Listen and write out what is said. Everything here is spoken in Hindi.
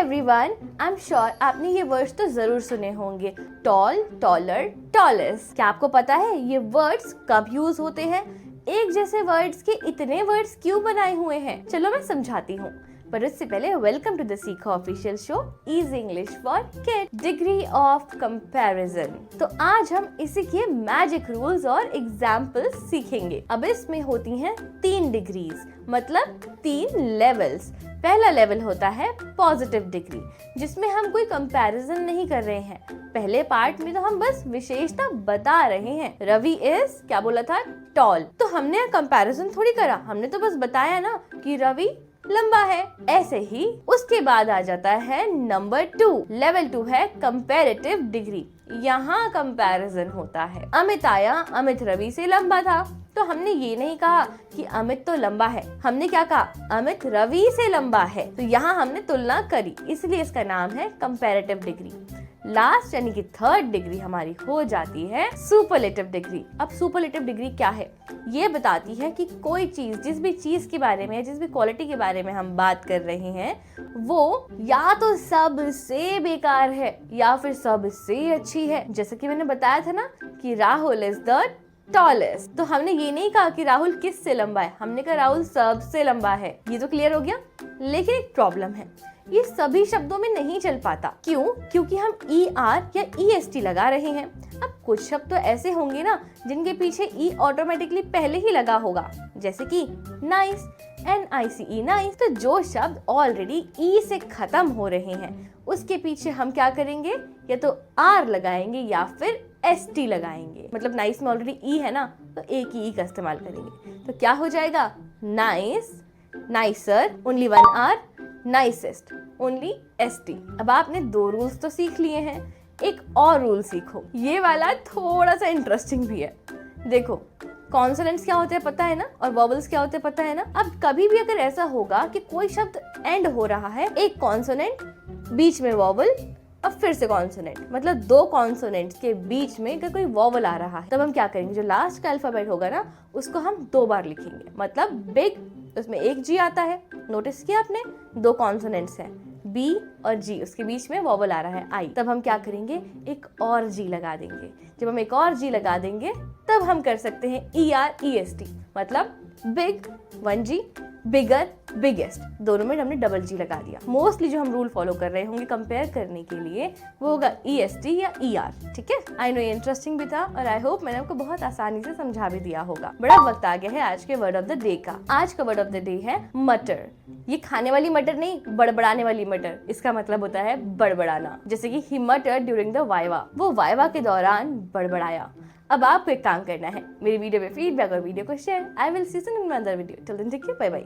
एवरीवन, आई एम श्योर आपने ये वर्ड्स तो जरूर सुने होंगे, टॉल, टॉलर, टॉलेस्ट। क्या आपको पता है ये वर्ड्स कब यूज होते हैं? एक जैसे वर्ड्स के इतने वर्ड्स क्यों बनाए हुए हैं? चलो मैं समझाती हूँ, पर उससे पहले वेलकम टू द सीखो official show easy English for kid, degree of comparison. तो आज हम इसी के मैजिक रूल्स और एग्जाम्पल्स सीखेंगे। अब इसमें होती हैं 3 डिग्रीज, मतलब 3 लेवल्स। पहला लेवल होता है पॉजिटिव डिग्री, जिसमें हम कोई कंपैरिजन नहीं कर रहे हैं। पहले पार्ट में तो हम बस विशेषता बता रहे हैं। रवि इज, क्या बोला था, टॉल। तो हमने कंपैरिजन थोड़ी करा, हमने तो बस बताया ना कि रवि लंबा है। ऐसे ही उसके बाद आ जाता है नंबर 2, लेवल 2 है कंपैरेटिव डिग्री। यहाँ कंपैरिजन होता है। अमित आया, अमित रवि से लंबा था, तो हमने ये नहीं कहा कि अमित तो लंबा है, हमने क्या कहा, अमित रवि से लंबा है। तो यहाँ हमने तुलना करी, इसलिए इसका नाम है कंपैरेटिव डिग्री। लास्ट यानी कि 3rd डिग्री हमारी हो जाती है सुपरलेटिव डिग्री। अब सुपरलेटिव डिग्री क्या है? ये बताती है कि कोई चीज, जिस भी चीज के बारे में, जिस भी क्वालिटी के बारे में हम बात कर रहे हैं, वो या तो सबसे बेकार है या फिर सबसे अच्छी है। जैसे कि मैंने बताया था ना कि राहुल इज द टॉलेस्ट। तो हमने ये नहीं कहा कि राहुल किससे लंबा है, हमने कहा राहुल सबसे लंबा है। ये तो क्लियर हो गया। लेकिन एक प्रॉब्लम है, ये सभी शब्दों में नहीं चल पाता। क्यों? क्योंकि हम ER या EST लगा रहे हैं। अब कुछ शब्द तो ऐसे होंगे ना जिनके पीछे E ऑटोमेटिकली पहले ही लगा होगा, जैसे कि नाइस, NICE, नाइस। तो जो शब्द ऑलरेडी E से खत्म हो रहे हैं उसके पीछे हम क्या करेंगे, या तो R लगाएंगे या फिर ST लगाएंगे। मतलब नाइस में ऑलरेडी E है ना, तो एक ही E का इस्तेमाल करेंगे। तो क्या हो जाएगा, nice, nicer, only 1 R, nicest, only ST। अब आपने 2 रूल्स तो सीख लिए हैं, एक और रूल सीखो। ये वाला थोड़ा सा इंटरेस्टिंग भी है। देखो, कॉन्सोनेंट्स क्या होते हैं पता है ना, और वॉवल्स क्या होते हैं पता है ना। अब कभी भी अगर ऐसा होगा कि कोई शब्द एंड हो रहा है, एक कॉन्सोनेंट, बीच में वॉवल, अब फिर से कॉन्सोनेंट, मतलब 2 कॉन्सोनेंट्स के बीच में अगर कोई वॉवल आ रहा है, तब हम क्या करेंगे, जो लास्ट का अल्फाबेट होगा ना उसको हम 2 बार लिखेंगे। मतलब बिग, उसमें एक G आता है, नोटिस किया आपने, 2 कॉन्सोनेंट्स हैं, B और G, उसके बीच में वॉवल आ रहा है I। तब हम क्या करेंगे, एक और G लगा देंगे। जब हम एक और G लगा देंगे तब हम कर सकते हैं ER EST, मतलब बिग 1 G, बिगर, बिगेस्ट, दोनों में हमने डबल G लगा दिया। मोस्टली जो हम रूल फॉलो कर रहे होंगे कंपेयर करने के लिए वो होगा EST या ER। ठीक है, आई नो ये इंटरेस्टिंग भी था और आई होप मैंने आपको बहुत आसानी से समझा भी दिया होगा। बड़ा वक्त आ गया है आज के वर्ड ऑफ द डे का। आज का वर्ड ऑफ द डे है मटर। ये खाने वाली मटर नहीं, बड़बड़ाने वाली मटर। इसका मतलब होता है बड़बड़ाना। जैसे कि ही मटर्ड ड्यूरिंग द वाइवा, वो वाइवा के दौरान बड़बड़ाया। अब आपको एक काम करना है, मेरी वीडियो पे फीडबैक और वीडियो को share. I will see you in another video. Till then take care, bye bye.